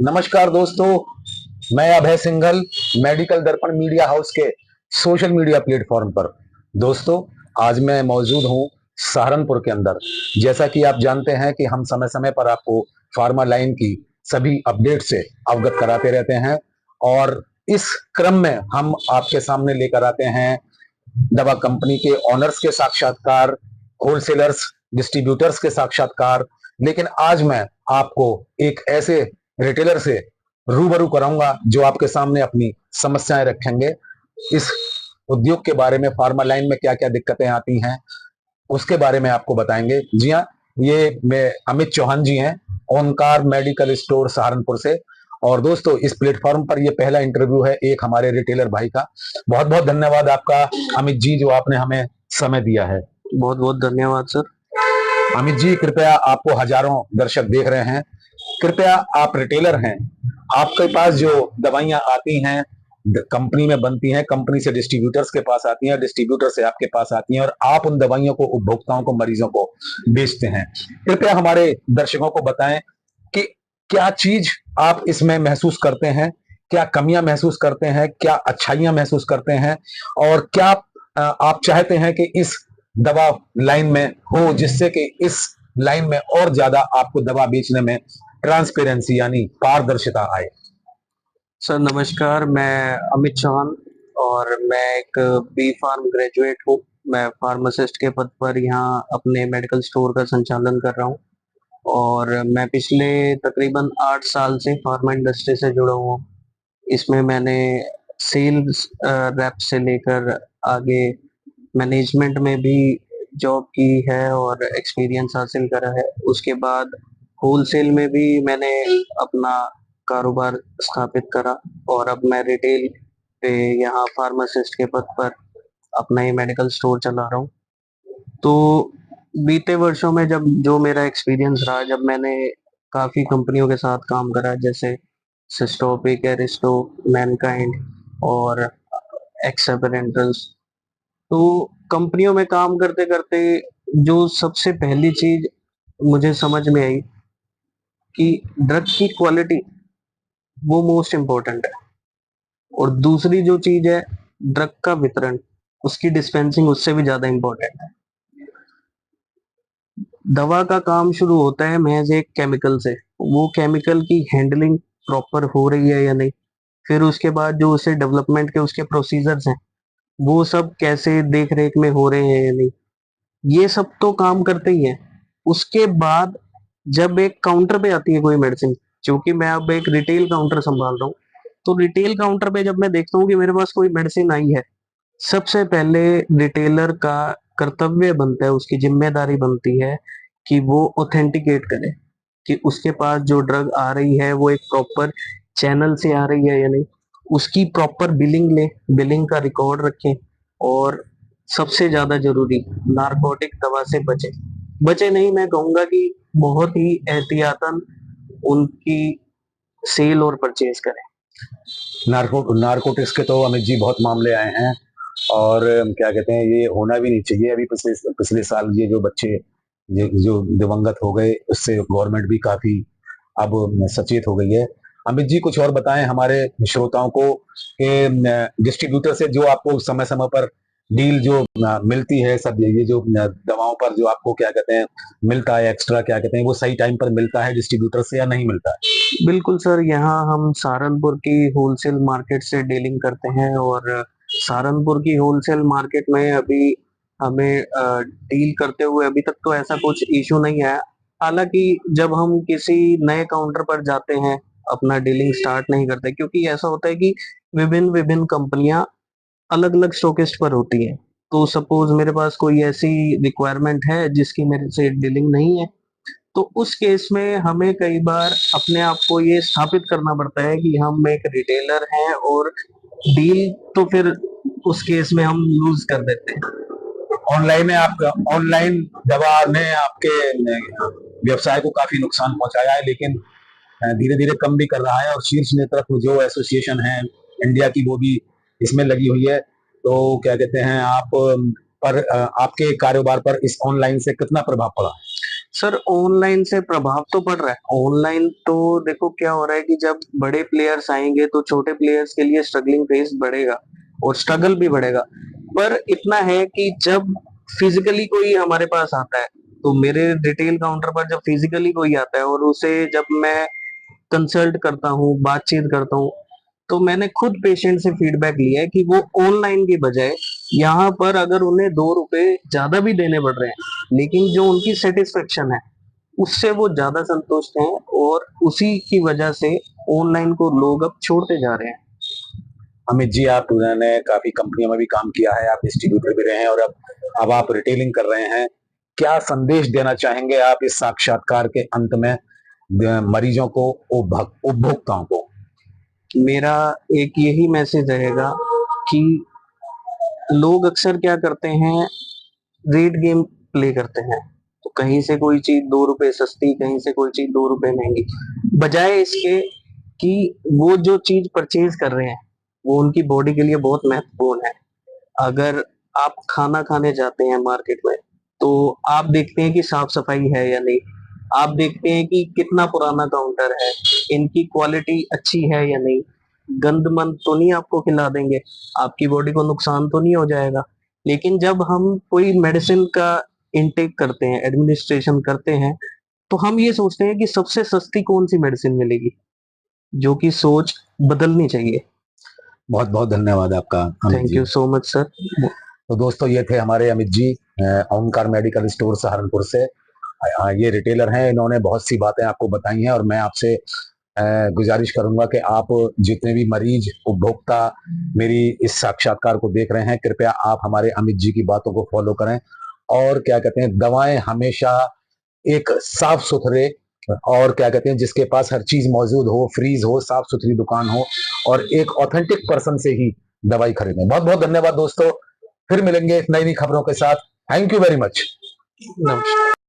नमस्कार दोस्तों, मैं अभय सिंघल मेडिकल दर्पण मीडिया हाउस के सोशल मीडिया प्लेटफॉर्म पर। दोस्तों, आज मैं मौजूद हूं सहारनपुर के अंदर। जैसा कि आप जानते हैं कि हम समय समय पर आपको फार्मा लाइन की सभी अपडेट से अवगत कराते रहते हैं और इस क्रम में हम आपके सामने लेकर आते हैं दवा कंपनी के ऑनर्स के साक्षात्कार, होलसेलर्स, डिस्ट्रीब्यूटर्स के साक्षात्कार। लेकिन आज मैं आपको एक ऐसे रिटेलर से रूबरू कराऊंगा जो आपके सामने अपनी समस्याएं रखेंगे। इस उद्योग के बारे में, फार्मा लाइन में क्या क्या दिक्कतें आती हैं उसके बारे में आपको बताएंगे। जी हाँ, ये मैं अमित चौहान जी हैं, ओंकार मेडिकल स्टोर सहारनपुर से। और दोस्तों, इस प्लेटफॉर्म पर ये पहला इंटरव्यू है एक हमारे रिटेलर भाई का। बहुत बहुत धन्यवाद आपका अमित जी, जो आपने हमें समय दिया है। बहुत बहुत धन्यवाद सर। अमित जी, कृपया, आपको हजारों दर्शक देख रहे हैं, कृपया, आप रिटेलर हैं, आपके पास जो दवाइयां आती हैं कंपनी में बनती हैं, कंपनी से डिस्ट्रीब्यूटर्स के पास आती हैं, डिस्ट्रीब्यूटर से आपके पास आती हैं और आप उन दवाइयों को उपभोक्ताओं को, मरीजों को बेचते हैं। कृपया हमारे दर्शकों को बताएं कि क्या चीज आप इसमें महसूस करते हैं, क्या कमियां महसूस करते हैं, क्या अच्छाइयां महसूस करते हैं, और क्या आप चाहते हैं कि इस दवा लाइन में हो, जिससे कि इस लाइन में और ज्यादा आपको दवा बेचने में ट्रांसपेरेंसी यानी पारदर्शिता आए। सर नमस्कार, मैं अमित चौहान और मैं एक बी फार्म ग्रेजुएट हूँ। मैं फार्मासिस्ट के पद पर यहाँ अपने मेडिकल स्टोर का संचालन कर रहा हूँ और मैं पिछले तकरीबन 8 साल से फार्मा इंडस्ट्री से जुड़ा हुआ हूँ। इसमें मैंने सेल्स रैप से लेकर आगे मैनेजमेंट में भी जॉब की है और एक्सपीरियंस हासिल करा है। उसके बाद होलसेल में भी मैंने अपना कारोबार स्थापित करा और अब मैं रिटेल पे यहाँ फार्मासिस्ट के पद पर अपना ही मेडिकल स्टोर चला रहा हूँ। तो बीते वर्षों में जब जो मेरा एक्सपीरियंस रहा, जब मैंने काफ़ी कंपनियों के साथ काम करा, जैसे सिस्टोपिक, एरिस्टो, मैनकाइंड और एक्सेपरेंटल्स, तो कंपनियों में काम करते करते जो सबसे पहली चीज मुझे समझ में आई कि ड्रग की क्वालिटी वो मोस्ट इम्पोर्टेंट है और दूसरी जो चीज है ड्रग का वितरण, उसकी डिस्पेंसिंग उससे भी ज्यादा इम्पोर्टेंट है। दवा का काम शुरू होता है महज एक केमिकल से, वो केमिकल की हैंडलिंग प्रॉपर हो रही है या नहीं, फिर उसके बाद जो उसे डेवलपमेंट के उसके प्रोसीजर्स हैं वो सब कैसे देख रेख में हो रहे हैं या नहीं, ये सब तो काम करते ही है। उसके बाद जब एक काउंटर पे आती है कोई मेडिसिन, क्योंकि मैं अब एक रिटेल काउंटर संभाल रहा हूँ, तो रिटेल काउंटर पे जब मैं देखता हूँ कि मेरे पास कोई मेडिसिन आई है, सबसे पहले रिटेलर का कर्तव्य बनता है, उसकी जिम्मेदारी बनती है कि वो ऑथेंटिकेट करे कि उसके पास जो ड्रग आ रही है वो एक प्रॉपर चैनल से आ रही है या नहीं, उसकी प्रॉपर बिलिंग ले, बिलिंग का रिकॉर्ड रखें और सबसे ज्यादा जरूरी नारकोटिक दवा से बचे। बचे नहीं, मैं कहूंगा कि बहुत ही एहतियातन उनकी सेल और परचेज करें। नारकोटिक्स के तो अमित जी बहुत मामले आए हैं और क्या कहते हैं, ये होना भी नहीं चाहिए। अभी पिछले पिछले साल ये जो बच्चे जो दिवंगत हो गए, उससे गवर्नमेंट भी काफी अब सचेत हो गई है। अमित जी, कुछ और बताएं हमारे श्रोताओं को कि डिस्ट्रीब्यूटर से जो आपको समय समय पर डील जो मिलती है, सब ये जो दवाओं पर जो आपको क्या कहते हैं मिलता है एक्स्ट्रा, क्या कहते हैं, वो सही टाइम पर मिलता है डिस्ट्रीब्यूटर से या नहीं मिलता है? बिल्कुल सर, यहाँ हम सहारनपुर की होलसेल मार्केट से डीलिंग करते हैं और सहारनपुर की होलसेल मार्केट में अभी हमें डील करते हुए अभी तक तो ऐसा कुछ इशू नहीं है। हालांकि जब हम किसी नए काउंटर पर जाते हैं, अपना डीलिंग स्टार्ट नहीं करते, क्योंकि ऐसा होता है कि विभिन्न विभिन्न कंपनियां अलग अलग स्टॉकिस्ट पर होती है। तो सपोज मेरे पास कोई ऐसी रिक्वायरमेंट है जिसकी मेरे से डीलिंग नहीं है, तो उस केस में हमें कई बार अपने आप को ये स्थापित करना पड़ता है कि हम एक रिटेलर हैं और डील तो फिर उस केस में हम लूज कर देते हैं। ऑनलाइन में आपका ऑनलाइन दवा ने आपके व्यवसाय को काफी नुकसान पहुंचाया है, लेकिन धीरे धीरे कम भी कर रहा है और शीर्ष नेतृत्व जो एसोसिएशन है इंडिया की, वो भी इसमें लगी हुई है। तो क्या कहते हैं, आप पर आपके कारोबार पर इस ऑनलाइन से कितना प्रभाव पड़ा? सर ऑनलाइन से प्रभाव तो पड़ रहा है। ऑनलाइन तो देखो क्या हो रहा है कि जब बड़े प्लेयर्स आएंगे तो छोटे प्लेयर्स के लिए स्ट्रगलिंग फेस बढ़ेगा और स्ट्रगल भी बढ़ेगा। पर इतना है कि जब फिजिकली कोई हमारे पास आता है, तो मेरे रिटेल काउंटर पर जब फिजिकली कोई आता है और उसे जब मैं कंसल्ट करता हूँ, बातचीत करता हूँ, तो मैंने खुद पेशेंट से फीडबैक लिया है कि वो ऑनलाइन की बजाय यहाँ पर अगर उन्हें 2 रुपए ज्यादा भी देने पड़ रहे हैं, लेकिन जो उनकी सेटिस्फेक्शन है उससे वो ज्यादा संतुष्ट हैं, और उसी की वजह से ऑनलाइन को लोग अब छोड़ते जा रहे हैं। अमित जी, आपने काफी कंपनियों में भी काम किया है, आप डिस्ट्रीब्यूटर भी रहे हैं और अब आप रिटेलिंग कर रहे हैं। क्या संदेश देना चाहेंगे आप इस साक्षात्कार के अंत में मरीजों को, उपभोक्ताओं को? मेरा एक यही मैसेज रहेगा कि लोग अक्सर क्या करते हैं, रेट गेम प्ले करते हैं। तो कहीं से कोई चीज 2 रुपए सस्ती, कहीं से कोई चीज 2 रुपए महंगी, बजाय इसके कि वो जो चीज परचेज कर रहे हैं वो उनकी बॉडी के लिए बहुत महत्वपूर्ण है। अगर आप खाना खाने जाते हैं मार्केट में, तो आप देखते हैं कि साफ सफाई है या नहीं, आप देखते हैं कि कितना पुराना काउंटर है, इनकी क्वालिटी अच्छी है या नहीं, गंदमंद तो नहीं आपको खिला देंगे, आपकी बॉडी को नुकसान तो नहीं हो जाएगा। लेकिन जब हम कोई मेडिसिन का इनटेक करते हैं, एडमिनिस्ट्रेशन करते हैं, तो हम ये सोचते हैं कि सबसे सस्ती कौन सी मेडिसिन मिलेगी, जो कि सोच बदलनी चाहिए। बहुत बहुत धन्यवाद आपका Amit thank ji. You so much sir. तो दोस्तों, ये थे हमारे अमित जी, ओमकार मेडिकल स्टोर सहारनपुर से। ये रिटेलर हैं, इन्होंने बहुत सी बातें आपको बताई हैं और मैं आपसे गुजारिश करूंगा कि आप जितने भी मरीज, उपभोक्ता मेरी इस साक्षात्कार को देख रहे हैं, कृपया आप हमारे अमित जी की बातों को फॉलो करें। और क्या कहते हैं, दवाएं हमेशा एक साफ सुथरे, और क्या कहते हैं, जिसके पास हर चीज मौजूद हो, फ्रीज हो, साफ सुथरी दुकान हो और एक ऑथेंटिक पर्सन से ही दवाई खरीदें। बहुत बहुत धन्यवाद दोस्तों, फिर मिलेंगे नई नई खबरों के साथ। Thank you very much. नमस्कार।